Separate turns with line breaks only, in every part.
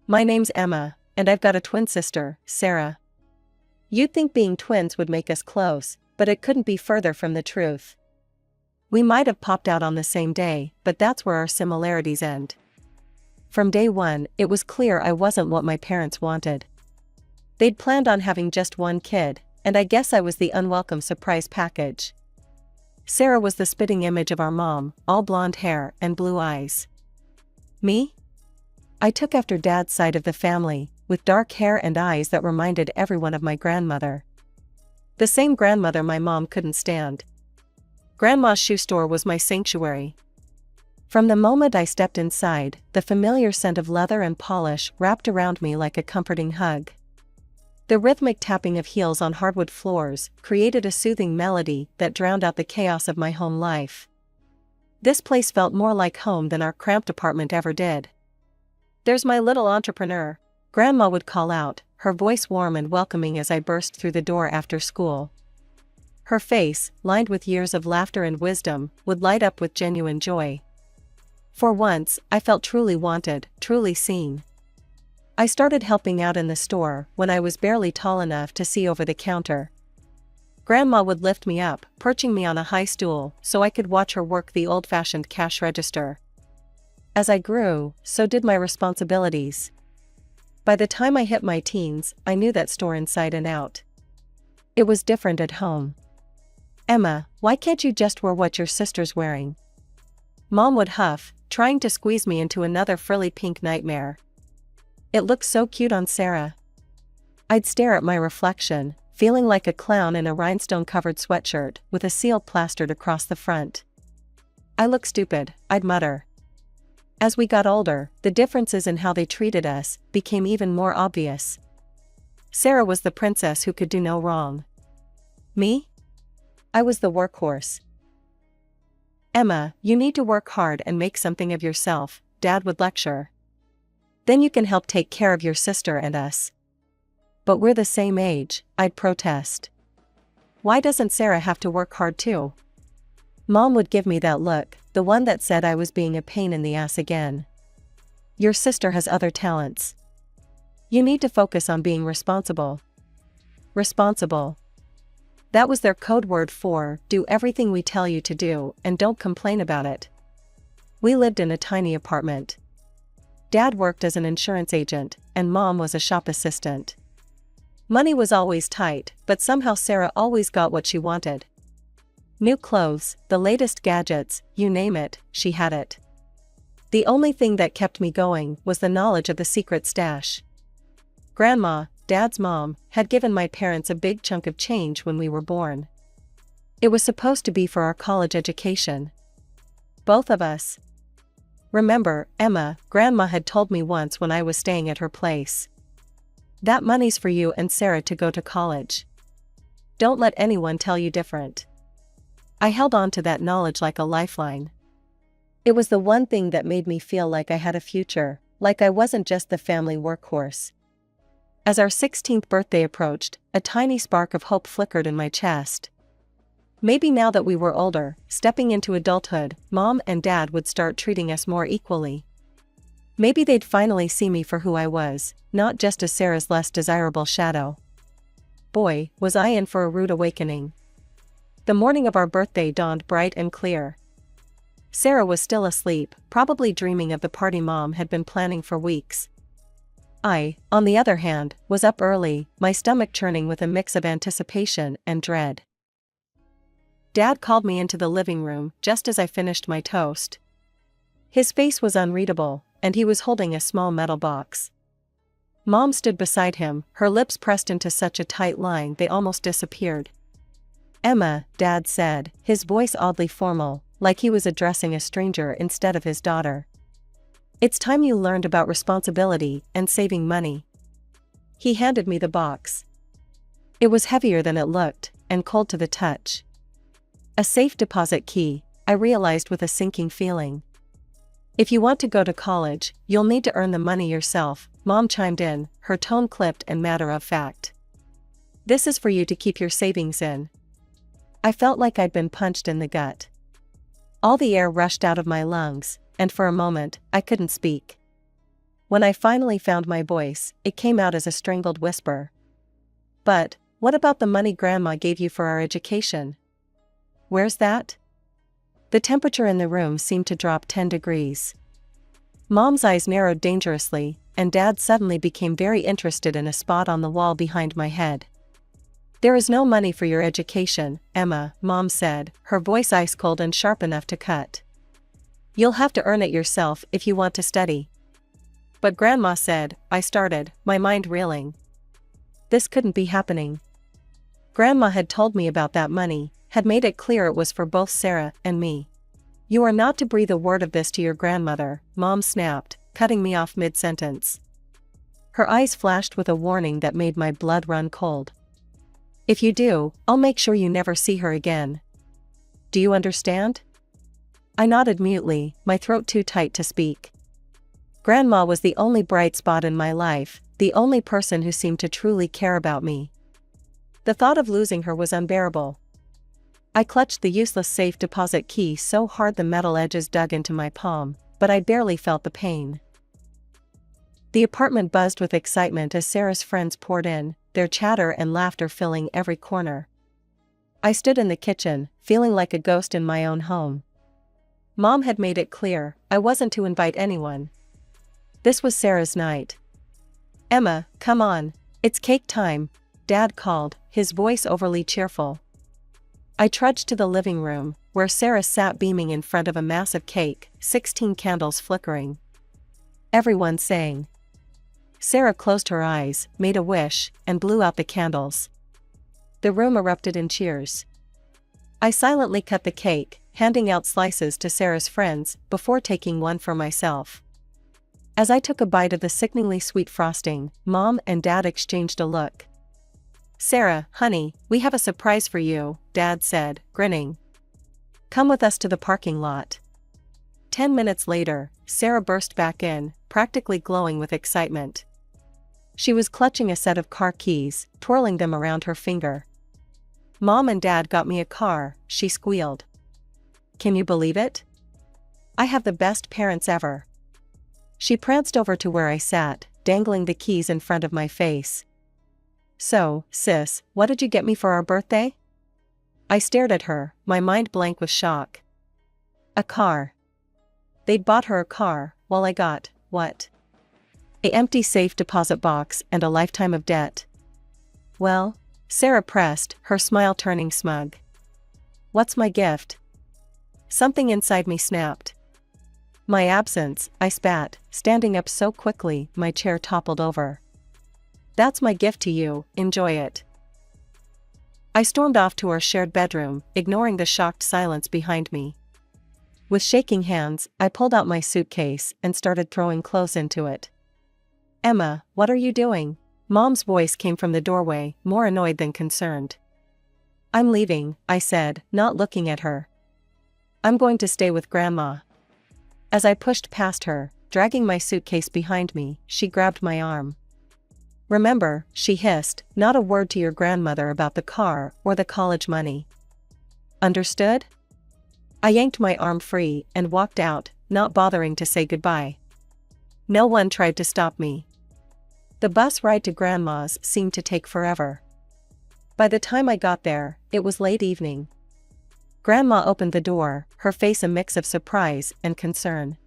My name's Emma, and I've got a twin sister, Sarah. You'd think being twins would make us close, but it couldn't be further from the truth. We might have popped out on the same day, but that's where our similarities end. From day one, it was clear I wasn't what my parents wanted. They'd planned on having just one kid, and I guess I was the unwelcome surprise package. Sarah was the spitting image of our mom, all blonde hair and blue eyes. Me? I took after Dad's side of the family, with dark hair and eyes that reminded everyone of my grandmother. The same grandmother my mom couldn't stand. Grandma's shoe store was my sanctuary. From the moment I stepped inside, the familiar scent of leather and polish wrapped around me like a comforting hug. The rhythmic tapping of heels on hardwood floors created a soothing melody that drowned out the chaos of my home life. This place felt more like home than our cramped apartment ever did. "There's my little entrepreneur," Grandma would call out, her voice warm and welcoming as I burst through the door after school. Her face, lined with years of laughter and wisdom, would light up with genuine joy. For once, I felt truly wanted, truly seen. I started helping out in the store when I was barely tall enough to see over the counter. Grandma would lift me up, perching me on a high stool so I could watch her work the old-fashioned cash register. As I grew, so did my responsibilities. By the time I hit my teens, I knew that store inside and out. It was different at home. "Emma, why can't you just wear what your sister's wearing?" Mom would huff, trying to squeeze me into another frilly pink nightmare. "It looks so cute on Sarah." I'd stare at my reflection, feeling like a clown in a rhinestone-covered sweatshirt with a seal plastered across the front. "I look stupid," I'd mutter. As we got older, the differences in how they treated us became even more obvious. Sarah was the princess who could do no wrong. Me? I was the workhorse. "Emma, you need to work hard and make something of yourself," Dad would lecture. "Then you can help take care of your sister and us." "But we're the same age," I'd protest. "Why doesn't Sarah have to work hard too?" Mom would give me that look, the one that said I was being a pain in the ass again. "Your sister has other talents. You need to focus on being responsible." Responsible. That was their code word for, do everything we tell you to do, and don't complain about it. We lived in a tiny apartment. Dad worked as an insurance agent, and Mom was a shop assistant. Money was always tight, but somehow Sarah always got what she wanted. New clothes, the latest gadgets, you name it, she had it. The only thing that kept me going was the knowledge of the secret stash. Grandma, Dad's mom, had given my parents a big chunk of change when we were born. It was supposed to be for our college education. Both of us. "Remember, Emma," Grandma had told me once when I was staying at her place. "That money's for you and Sarah to go to college. Don't let anyone tell you different." I held on to that knowledge like a lifeline. It was the one thing that made me feel like I had a future, like I wasn't just the family workhorse. As our 16th birthday approached, a tiny spark of hope flickered in my chest. Maybe now that we were older, stepping into adulthood, Mom and Dad would start treating us more equally. Maybe they'd finally see me for who I was, not just as Sarah's less desirable shadow. Boy, was I in for a rude awakening. The morning of our birthday dawned bright and clear. Sarah was still asleep, probably dreaming of the party Mom had been planning for weeks. I, on the other hand, was up early, my stomach churning with a mix of anticipation and dread. Dad called me into the living room just as I finished my toast. His face was unreadable, and he was holding a small metal box. Mom stood beside him, her lips pressed into such a tight line they almost disappeared. "Emma," Dad said, his voice oddly formal, like he was addressing a stranger instead of his daughter. "It's time you learned about responsibility and saving money." He handed me the box. It was heavier than it looked, and cold to the touch. A safe deposit key, I realized with a sinking feeling. "If you want to go to college, you'll need to earn the money yourself," Mom chimed in, her tone clipped and matter of fact. "This is for you to keep your savings in." I felt like I'd been punched in the gut. All the air rushed out of my lungs, and for a moment, I couldn't speak. When I finally found my voice, it came out as a strangled whisper. But, what about the money Grandma gave you for our education? Where's that? The temperature in the room seemed to drop 10 degrees. Mom's eyes narrowed dangerously, and Dad suddenly became very interested in a spot on the wall behind my head. There is no money for your education, Emma, Mom said, her voice ice cold and sharp enough to cut. You'll have to earn it yourself if you want to study. But Grandma said, I started, my mind reeling. This couldn't be happening. Grandma had told me about that money, had made it clear it was for both Sarah and me. You are not to breathe a word of this to your grandmother, Mom snapped, cutting me off mid-sentence. Her eyes flashed with a warning that made my blood run cold. If you do, I'll make sure you never see her again. Do you understand? I nodded mutely, my throat too tight to speak. Grandma was the only bright spot in my life, the only person who seemed to truly care about me. The thought of losing her was unbearable. I clutched the useless safe deposit key so hard the metal edges dug into my palm, but I barely felt the pain. The apartment buzzed with excitement as Sarah's friends poured in, their chatter and laughter filling every corner. I stood in the kitchen, feeling like a ghost in my own home. Mom had made it clear, I wasn't to invite anyone. This was Sarah's night. Emma, come on, it's cake time, Dad called, his voice overly cheerful. I trudged to the living room, where Sarah sat beaming in front of a massive cake, 16 candles flickering. Everyone sang. Sarah closed her eyes, made a wish, and blew out the candles. The room erupted in cheers. I silently cut the cake, handing out slices to Sarah's friends, before taking one for myself. As I took a bite of the sickeningly sweet frosting, Mom and Dad exchanged a look. Sarah, honey, we have a surprise for you, Dad said, grinning. Come with us to the parking lot. 10 minutes later, Sarah burst back in, practically glowing with excitement. She was clutching a set of car keys, twirling them around her finger. Mom and Dad got me a car, she squealed. Can you believe it? I have the best parents ever. She pranced over to where I sat, dangling the keys in front of my face. So, sis, what did you get me for our birthday? I stared at her, my mind blank with shock. A car. They'd bought her a car, while I got, what? An empty safe deposit box and a lifetime of debt. Well? Sarah pressed, her smile turning smug. What's my gift? Something inside me snapped. My absence, I spat, standing up so quickly, my chair toppled over. That's my gift to you, enjoy it. I stormed off to our shared bedroom, ignoring the shocked silence behind me. With shaking hands, I pulled out my suitcase and started throwing clothes into it. Emma, what are you doing? Mom's voice came from the doorway, more annoyed than concerned. I'm leaving, I said, not looking at her. I'm going to stay with Grandma. As I pushed past her, dragging my suitcase behind me, she grabbed my arm. Remember, she hissed, not a word to your grandmother about the car or the college money. Understood? I yanked my arm free and walked out, not bothering to say goodbye. No one tried to stop me. The bus ride to Grandma's seemed to take forever. By the time I got there, it was late evening. Grandma opened the door, her face a mix of surprise and concern.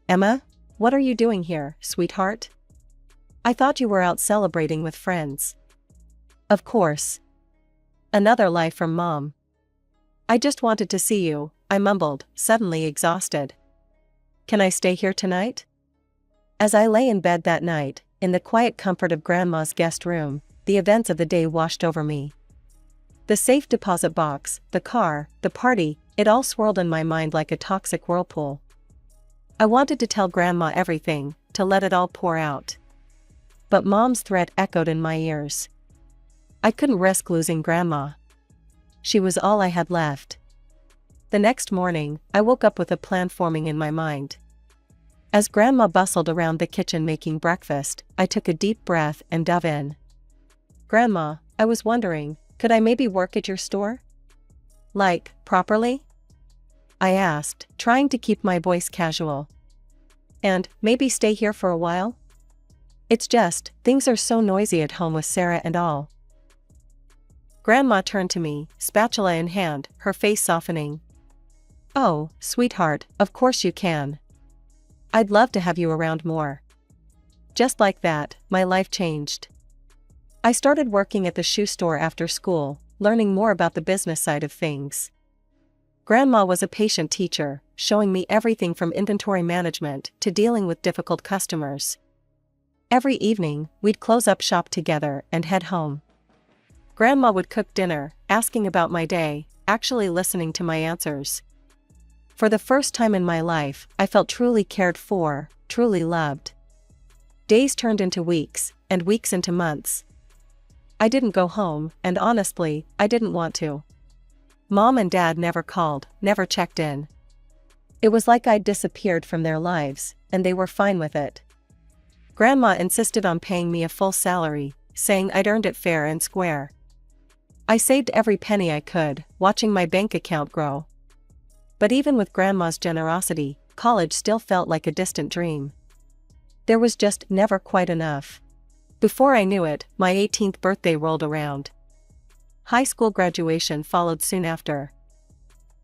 Emma, what are you doing here, sweetheart? I thought you were out celebrating with friends. Of course. Another lie from Mom. I just wanted to see you, I mumbled, suddenly exhausted. Can I stay here tonight? As I lay in bed that night, in the quiet comfort of Grandma's guest room, the events of the day washed over me. The safe deposit box, the car, the party, it all swirled in my mind like a toxic whirlpool. I wanted to tell Grandma everything, to let it all pour out. But Mom's threat echoed in my ears. I couldn't risk losing Grandma. She was all I had left. The next morning, I woke up with a plan forming in my mind. As Grandma bustled around the kitchen making breakfast, I took a deep breath and dove in. Grandma, I was wondering, could I maybe work at your store? Like, properly? I asked, trying to keep my voice casual. And maybe stay here for a while? It's just, things are so noisy at home with Sarah and all. Grandma turned to me, spatula in hand, her face softening. Oh, sweetheart, of course you can. I'd love to have you around more. Just like that, my life changed. I started working at the shoe store after school, learning more about the business side of things. Grandma was a patient teacher, showing me everything from inventory management to dealing with difficult customers. Every evening, we'd close up shop together and head home. Grandma would cook dinner, asking about my day, actually listening to my answers. For the first time in my life, I felt truly cared for, truly loved. Days turned into weeks, and weeks into months. I didn't go home, and honestly, I didn't want to. Mom and Dad never called, never checked in. It was like I'd disappeared from their lives, and they were fine with it. Grandma insisted on paying me a full salary, saying I'd earned it fair and square. I saved every penny I could, watching my bank account grow. But even with Grandma's generosity, college still felt like a distant dream. There was just never quite enough. Before I knew it, my 18th birthday rolled around. High school graduation followed soon after.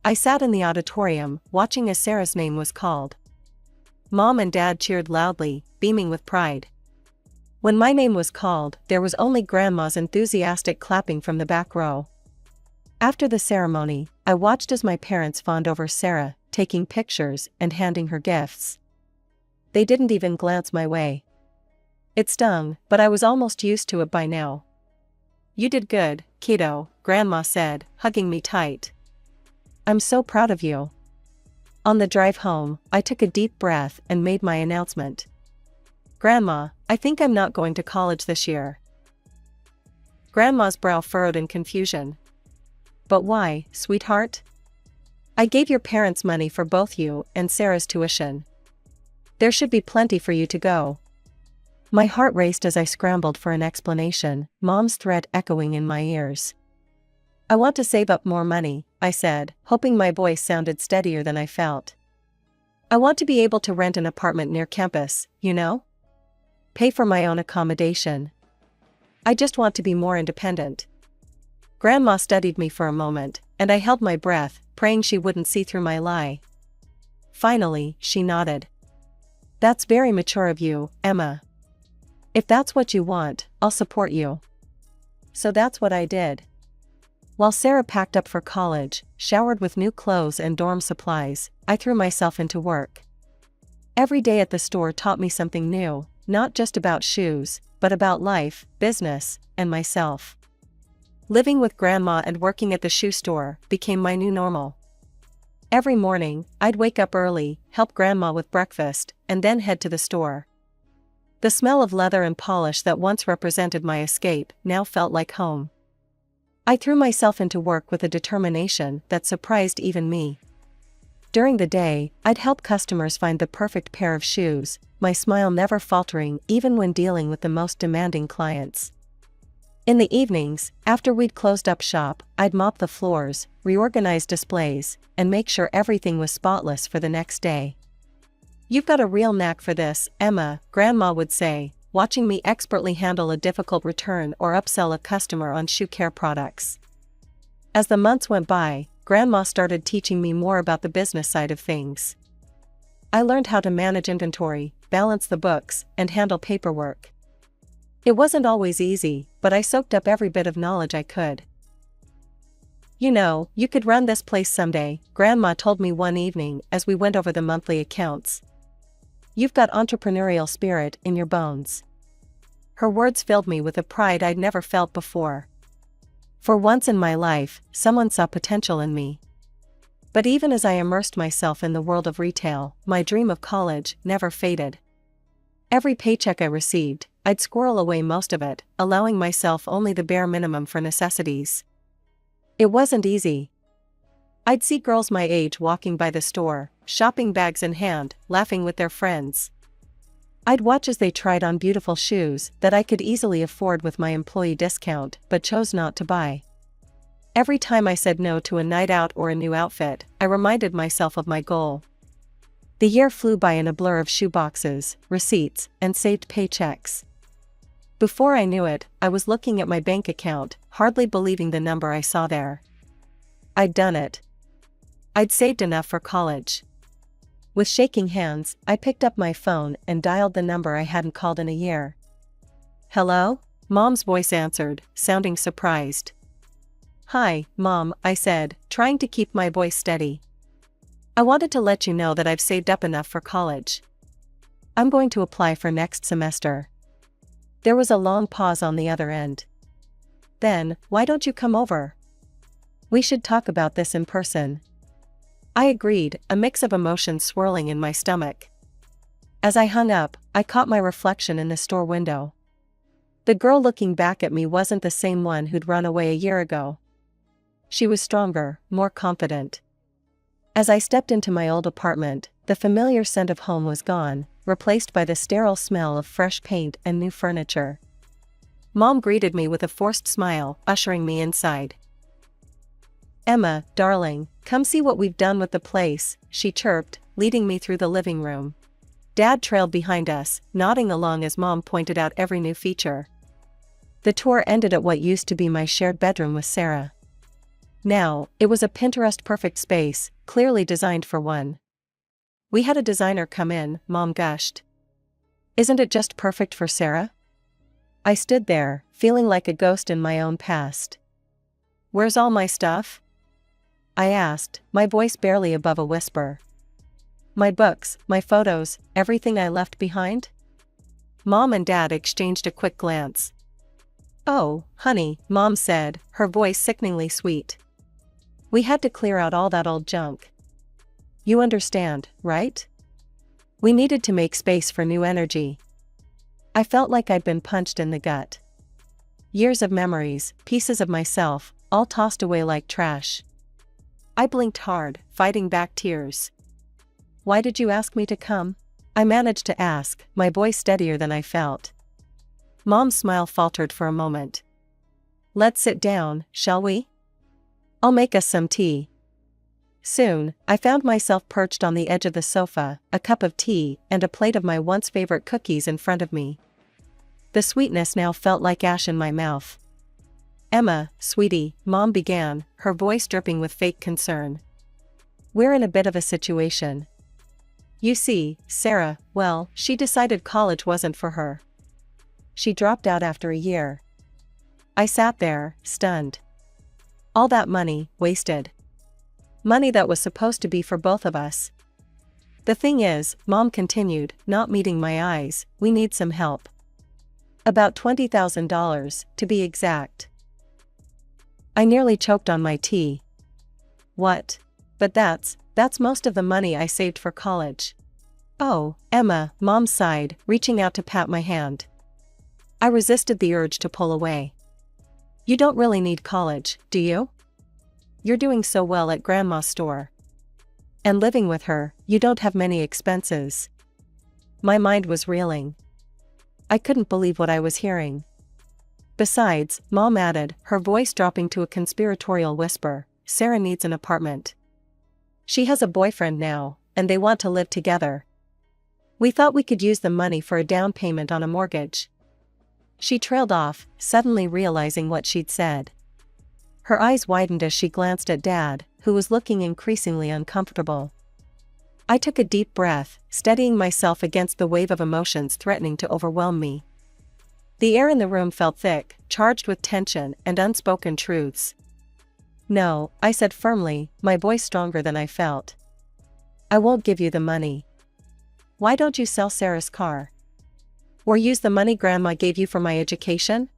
I sat in the auditorium, watching as Sarah's name was called. Mom and Dad cheered loudly, beaming with pride. When my name was called, there was only Grandma's enthusiastic clapping from the back row. After the ceremony, I watched as my parents fawned over Sarah, taking pictures and handing her gifts. They didn't even glance my way. It stung, but I was almost used to it by now. You did good, kiddo, Grandma said, hugging me tight. I'm so proud of you. On the drive home, I took a deep breath and made my announcement. Grandma, I think I'm not going to college this year. Grandma's brow furrowed in confusion. But why, sweetheart? I gave your parents money for both you and Sarah's tuition. There should be plenty for you to go. My heart raced as I scrambled for an explanation, Mom's threat echoing in my ears. I want to save up more money, I said, hoping my voice sounded steadier than I felt. I want to be able to rent an apartment near campus, you know? Pay for my own accommodation. I just want to be more independent. Grandma studied me for a moment, and I held my breath, praying she wouldn't see through my lie. Finally, she nodded. That's very mature of you, Emma. If that's what you want, I'll support you. So that's what I did. While Sarah packed up for college, showered with new clothes and dorm supplies, I threw myself into work. Every day at the store taught me something new, not just about shoes, but about life, business, and myself. Living with Grandma and working at the shoe store became my new normal. Every morning, I'd wake up early, help Grandma with breakfast, and then head to the store. The smell of leather and polish that once represented my escape now felt like home. I threw myself into work with a determination that surprised even me. During the day, I'd help customers find the perfect pair of shoes, my smile never faltering even when dealing with the most demanding clients. In the evenings, after we'd closed up shop, I'd mop the floors, reorganize displays, and make sure everything was spotless for the next day. You've got a real knack for this, Emma, Grandma would say, watching me expertly handle a difficult return or upsell a customer on shoe care products. As the months went by, Grandma started teaching me more about the business side of things. I learned how to manage inventory, balance the books, and handle paperwork. It wasn't always easy, but I soaked up every bit of knowledge I could. You know, you could run this place someday, Grandma told me one evening as we went over the monthly accounts. You've got entrepreneurial spirit in your bones. Her words filled me with a pride I'd never felt before. For once in my life, someone saw potential in me. But even as I immersed myself in the world of retail, my dream of college never faded. Every paycheck I received, I'd squirrel away most of it, allowing myself only the bare minimum for necessities. It wasn't easy. I'd see girls my age walking by the store, shopping bags in hand, laughing with their friends. I'd watch as they tried on beautiful shoes that I could easily afford with my employee discount, but chose not to buy. Every time I said no to a night out or a new outfit, I reminded myself of my goal. The year flew by in a blur of shoeboxes, receipts, and saved paychecks. Before I knew it, I was looking at my bank account, hardly believing the number I saw there. I'd done it. I'd saved enough for college. With shaking hands, I picked up my phone and dialed the number I hadn't called in a year. "Hello?" Mom's voice answered, sounding surprised. "Hi, Mom," I said, trying to keep my voice steady. "I wanted to let you know that I've saved up enough for college. I'm going to apply for next semester." There was a long pause on the other end. "Then, why don't you come over? We should talk about this in person." I agreed, a mix of emotions swirling in my stomach. As I hung up, I caught my reflection in the store window. The girl looking back at me wasn't the same one who'd run away a year ago. She was stronger, more confident. As I stepped into my old apartment, the familiar scent of home was gone, replaced by the sterile smell of fresh paint and new furniture. Mom greeted me with a forced smile, ushering me inside. "Emma, darling, come see what we've done with the place," she chirped, leading me through the living room. Dad trailed behind us, nodding along as Mom pointed out every new feature. The tour ended at what used to be my shared bedroom with Sarah. Now, it was a Pinterest-perfect space, clearly designed for one. "We had a designer come in," Mom gushed. "Isn't it just perfect for Sarah?" I stood there, feeling like a ghost in my own past. "Where's all my stuff?" I asked, my voice barely above a whisper. "My books, my photos, everything I left behind?" Mom and Dad exchanged a quick glance. "Oh, honey," Mom said, her voice sickeningly sweet. "We had to clear out all that old junk. You understand, right? We needed to make space for new energy." I felt like I'd been punched in the gut. Years of memories, pieces of myself, all tossed away like trash. I blinked hard, fighting back tears. "Why did you ask me to come?" I managed to ask, my voice steadier than I felt. Mom's smile faltered for a moment. "Let's sit down, shall we? I'll make us some tea." Soon, I found myself perched on the edge of the sofa, a cup of tea and a plate of my once favorite cookies in front of me. The sweetness now felt like ash in my mouth. "Emma, sweetie," Mom began, her voice dripping with fake concern. "We're in a bit of a situation. You see, Sarah, well, she decided college wasn't for her. She dropped out after a year." I sat there, stunned. All that money, wasted. Money that was supposed to be for both of us. "The thing is," Mom continued, not meeting my eyes, "we need some help. About $20,000, to be exact." I nearly choked on my tea. "What? But that's most of the money I saved for college." "Oh, Emma," Mom sighed, reaching out to pat my hand. I resisted the urge to pull away. "You don't really need college, do you? You're doing so well at Grandma's store. And living with her, you don't have many expenses." My mind was reeling. I couldn't believe what I was hearing. "Besides," Mom added, her voice dropping to a conspiratorial whisper, "Sarah needs an apartment. She has a boyfriend now, and they want to live together. We thought we could use the money for a down payment on a mortgage." She trailed off, suddenly realizing what she'd said. Her eyes widened as she glanced at Dad, who was looking increasingly uncomfortable. I took a deep breath, steadying myself against the wave of emotions threatening to overwhelm me. The air in the room felt thick, charged with tension and unspoken truths. "No," I said firmly, my voice stronger than I felt. "I won't give you the money. Why don't you sell Sarah's car? Or use the money Grandma gave you for my education?"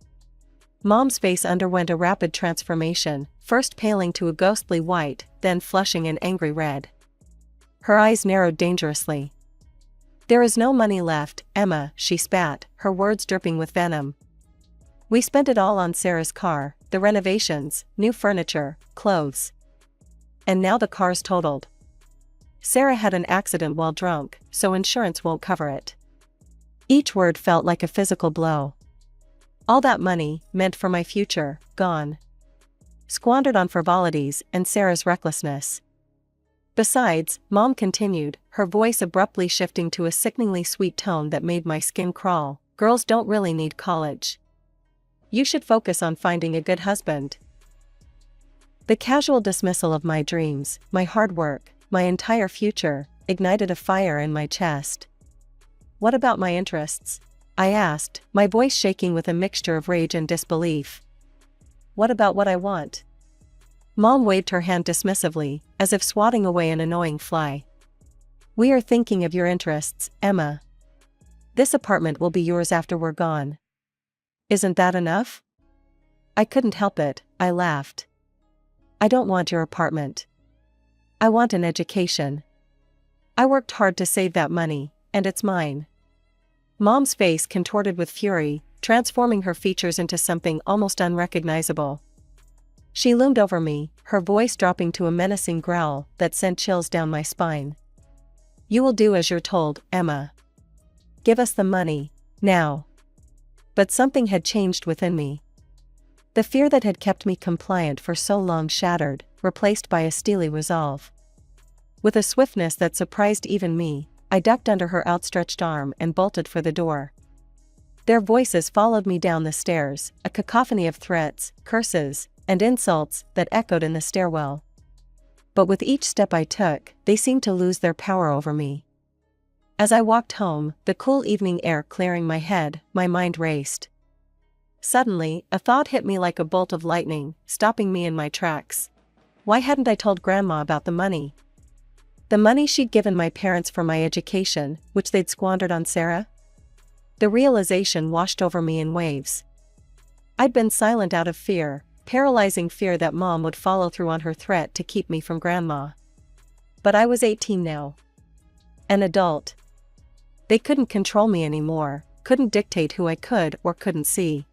Mom's face underwent a rapid transformation, first paling to a ghostly white, then flushing an angry red. Her eyes narrowed dangerously. "There is no money left, Emma," she spat, her words dripping with venom. "We spent it all on Sarah's car, the renovations, new furniture, clothes. And now the car's totaled. Sarah had an accident while drunk, so insurance won't cover it." Each word felt like a physical blow. All that money, meant for my future, gone. Squandered on frivolities and Sarah's recklessness. Besides, Mom continued, her voice abruptly shifting to a sickeningly sweet tone that made my skin crawl, girls don't really need college. You should focus on finding a good husband. The casual dismissal of my dreams, my hard work, my entire future, ignited a fire in my chest. What about my interests? I asked, my voice shaking with a mixture of rage and disbelief. What about what I want? Mom waved her hand dismissively, as if swatting away an annoying fly. We are thinking of your interests, Emma. This apartment will be yours after we're gone. Isn't that enough? I couldn't help it, I laughed. I don't want your apartment. I want an education. I worked hard to save that money, and it's mine. Mom's face contorted with fury, transforming her features into something almost unrecognizable. She loomed over me, her voice dropping to a menacing growl that sent chills down my spine. You will do as you're told, Emma. Give us the money, now. But something had changed within me. The fear that had kept me compliant for so long shattered, replaced by a steely resolve. With a swiftness that surprised even me, I ducked under her outstretched arm and bolted for the door. Their voices followed me down the stairs, a cacophony of threats, curses, and insults that echoed in the stairwell. But with each step I took, they seemed to lose their power over me. As I walked home, the cool evening air clearing my head, my mind raced. Suddenly, a thought hit me like a bolt of lightning, stopping me in my tracks. Why hadn't I told Grandma about the money? The money she'd given my parents for my education, which they'd squandered on Sarah? The realization washed over me in waves. I'd been silent out of fear, paralyzing fear that Mom would follow through on her threat to keep me from Grandma. But I was 18 now. An adult. They couldn't control me anymore, couldn't dictate who I could or couldn't see.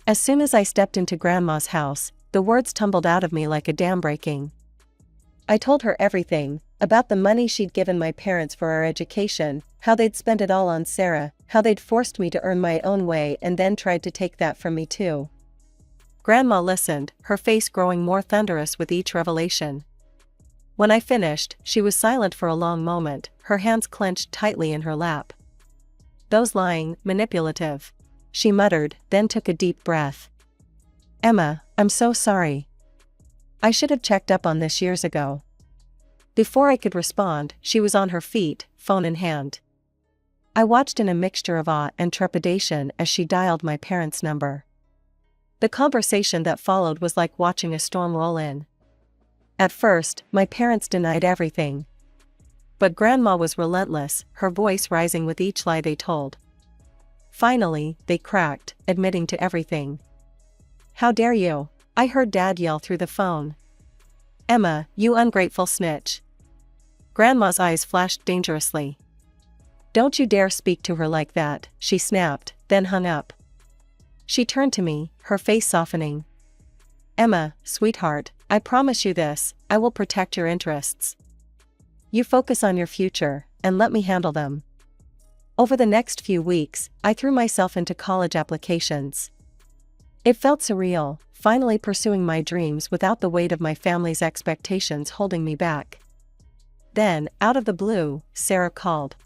As soon as I stepped into Grandma's house, the words tumbled out of me like a dam breaking. I told her everything, about the money she'd given my parents for our education, how they'd spent it all on Sarah, how they'd forced me to earn my own way and then tried to take that from me too. Grandma listened, her face growing more thunderous with each revelation. When I finished, she was silent for a long moment, her hands clenched tightly in her lap. Those lying, manipulative. She muttered, then took a deep breath. Emma, I'm so sorry. I should have checked up on this years ago. Before I could respond, she was on her feet, phone in hand. I watched in a mixture of awe and trepidation as she dialed my parents' number. The conversation that followed was like watching a storm roll in. At first, my parents denied everything. But Grandma was relentless, her voice rising with each lie they told. Finally, they cracked, admitting to everything. How dare you? I heard Dad yell through the phone. Emma, you ungrateful snitch. Grandma's eyes flashed dangerously. Don't you dare speak to her like that, she snapped, then hung up. She turned to me, her face softening. Emma, sweetheart, I promise you this, I will protect your interests. You focus on your future, and let me handle them. Over the next few weeks, I threw myself into college applications. It felt surreal, finally pursuing my dreams without the weight of my family's expectations holding me back. Then, out of the blue, Sarah called.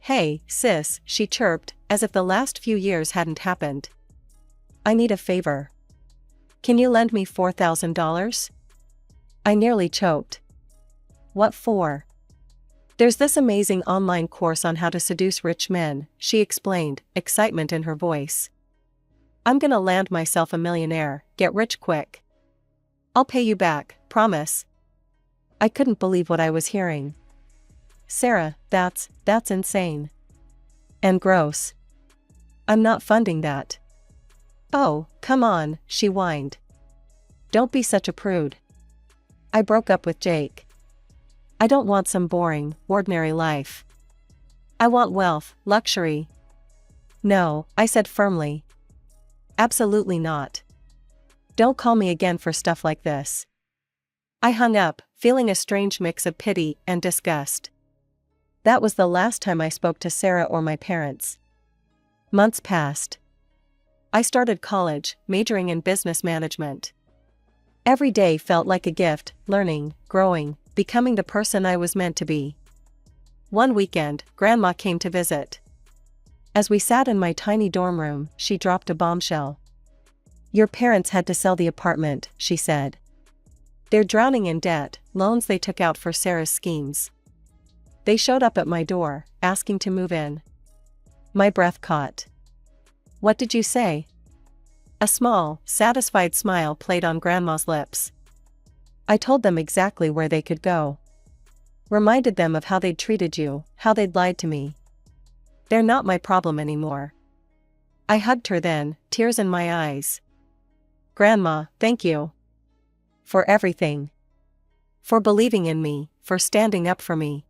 Hey, sis, she chirped, as if the last few years hadn't happened. I need a favor. Can you lend me $4,000? I nearly choked. What for? There's this amazing online course on how to seduce rich men, she explained, excitement in her voice. I'm gonna land myself a millionaire, get rich quick. I'll pay you back, promise. I couldn't believe what I was hearing. Sarah, that's insane. And gross. I'm not funding that. Oh, come on, she whined. Don't be such a prude. I broke up with Jake. I don't want some boring, ordinary life. I want wealth, luxury. No, I said firmly. Absolutely not. Don't call me again for stuff like this. I hung up, feeling a strange mix of pity and disgust. That was the last time I spoke to Sarah or my parents. Months passed. I started college, majoring in business management. Every day felt like a gift, learning, growing, becoming the person I was meant to be. One weekend, Grandma came to visit. As we sat in my tiny dorm room, she dropped a bombshell. "Your parents had to sell the apartment," she said. "They're drowning in debt, loans they took out for Sarah's schemes. They showed up at my door, asking to move in." My breath caught. "What did you say?" A small, satisfied smile played on Grandma's lips. "I told them exactly where they could go. Reminded them of how they'd treated you, how they'd lied to me. They're not my problem anymore." I hugged her then, tears in my eyes. "Grandma, thank you. For everything. For believing in me, for standing up for me.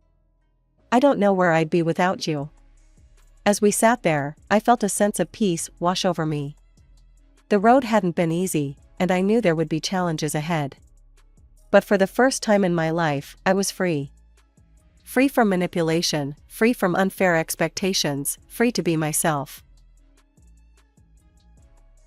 I don't know where I'd be without you." As we sat there, I felt a sense of peace wash over me. The road hadn't been easy, and I knew there would be challenges ahead. But for the first time in my life, I was free. Free from manipulation, free from unfair expectations, free to be myself.